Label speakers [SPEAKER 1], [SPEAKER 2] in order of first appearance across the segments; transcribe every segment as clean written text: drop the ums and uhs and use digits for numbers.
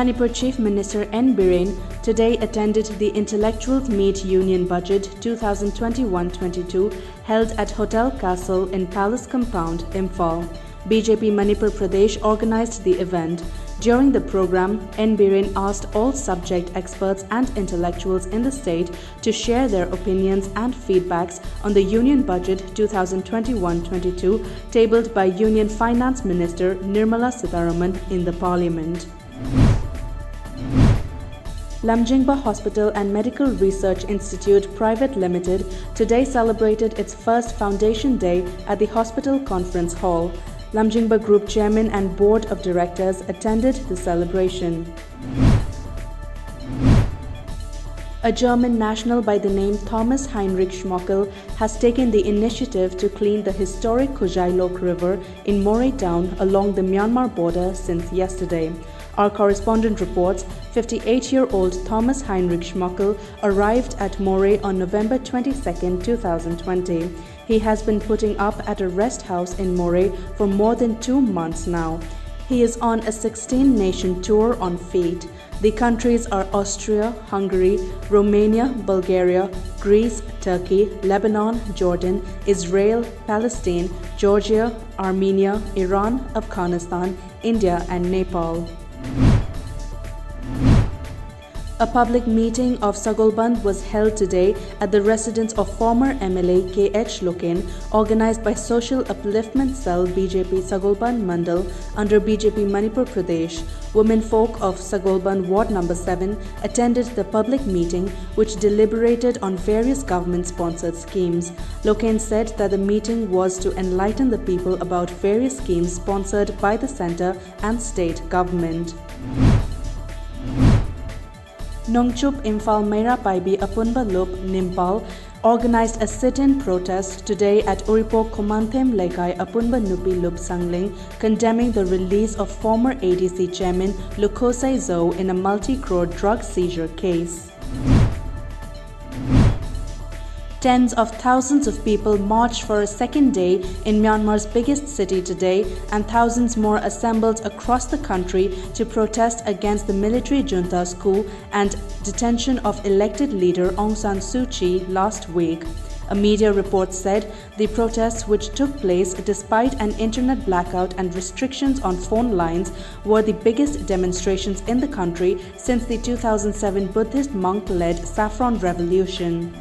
[SPEAKER 1] Manipur Chief Minister N. Biren today attended the Intellectuals Meet Union Budget 2021-22 held at Hotel Castle in Palace Compound, Imphal. BJP Manipur Pradesh organized the event. During the program, N. Biren asked all subject experts and intellectuals in the state to share their opinions and feedbacks on the Union Budget 2021-22 tabled by Union Finance Minister Nirmala Sitharaman in the Parliament. Lamjingba Hospital and Medical Research Institute Private Limited today celebrated its first Foundation Day at the Hospital Conference Hall. Lamjingba Group Chairman and Board of Directors attended the celebration. A German national by the name Thomas Heinrich Schmockel has taken the initiative to clean the historic KHUJAILOK River in Moray town along the Myanmar border since yesterday. Our correspondent reports 58-year-old Thomas Heinrich Schmockel arrived at Moray on November 22, 2020. He has been putting up at a rest house in Moray for more than 2 months now. He is on a 16-nation tour on feet. The countries are Austria, Hungary, Romania, Bulgaria, Greece, Turkey, Lebanon, Jordan, Israel, Palestine, Georgia, Armenia, Iran, Afghanistan, India and Nepal. A public meeting of Sagolband was held today at the residence of former MLA KHUJAILOK, organized by Social Upliftment Cell BJP Sagolband Mandal under BJP Manipur Pradesh. Womenfolk of Sagolband Ward No. 7 attended the public meeting, which deliberated on various government-sponsored schemes. Loken said that the meeting was to enlighten the people about various schemes sponsored by the centre and state government. Nongchup Imphal Meira Paibi Apunba Lup Nimpal organized a sit-in protest today at Uripok Komanthem Lekai Apunba Nupi Lup Sangling, condemning the release of former ADC chairman LHUKHOSEI in a multi-crore drug seizure case. Tens of thousands of people marched for a second day in Myanmar's biggest city today, and thousands more assembled across the country to protest against the military junta's coup and detention of elected leader Aung San Suu Kyi last week. A media report said the protests, which took place despite an internet blackout and restrictions on phone lines, were the biggest demonstrations in the country since the 2007 Buddhist monk-led Saffron Revolution.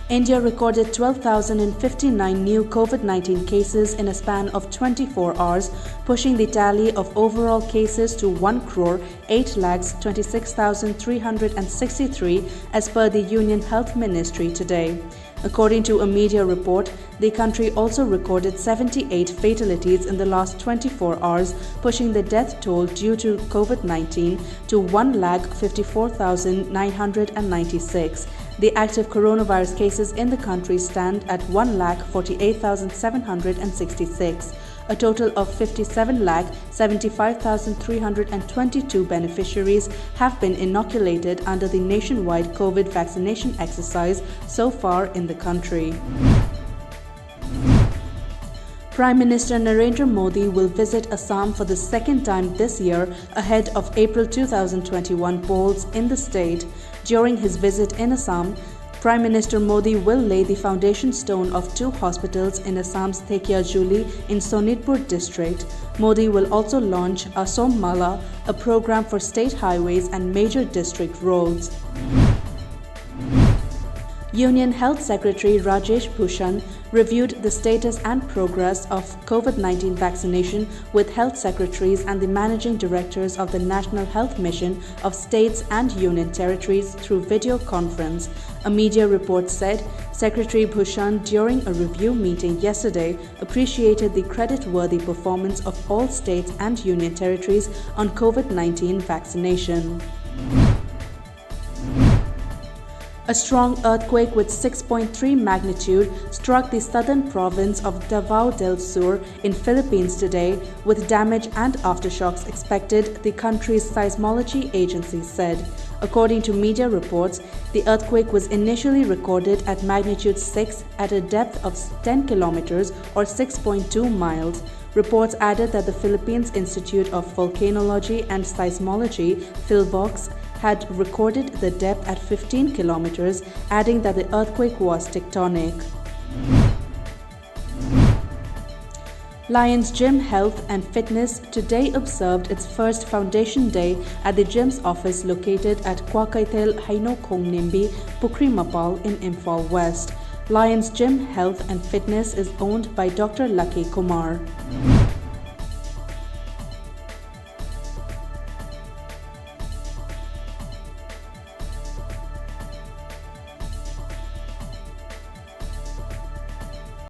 [SPEAKER 1] India recorded 12,059 new COVID-19 cases in a span of 24 hours, pushing the tally of overall cases to 1,08,26,363 as per the Union Health Ministry today. According to a media report, the country also recorded 78 fatalities in the last 24 hours, pushing the death toll due to COVID-19 to 1,54,996. The active coronavirus cases in the country stand at 1,48,766. A total of 57,75,322 beneficiaries have been inoculated under the nationwide COVID vaccination exercise so far in the country. Prime Minister Narendra Modi will visit Assam for the second time this year ahead of April 2021 polls in the state. During his visit in Assam, Prime Minister Modi will lay the foundation stone of 2 hospitals in Assam's Thekiajuli in Sonitpur district. Modi will also launch Asom Mala, a program for state highways and major district roads. Union Health Secretary Rajesh Bhushan reviewed the status and progress of COVID-19 vaccination with health secretaries and the managing directors of the National Health Mission of states and union territories through video conference. A media report said Secretary Bhushan, during a review meeting yesterday, appreciated the credit-worthy performance of all states and union territories on COVID-19 vaccination. A strong earthquake with 6.3 magnitude struck the southern province of Davao del Sur in Philippines today, with damage and aftershocks expected, the country's seismology agency said. According to media reports, the earthquake was initially recorded at magnitude 6 at a depth of 10 kilometers or 6.2 miles. Reports added that the Philippines Institute of Volcanology and Seismology, PhilVox, had recorded the depth at 15 kilometers, adding that the earthquake was tectonic. Lions Gym Health and Fitness today observed its first Foundation Day at the gym's office located at Kwakaitel Hainokhongnimbi, Pukrimapal in Imphal West. Lions Gym Health and Fitness is owned by Dr. Lucky Kumar.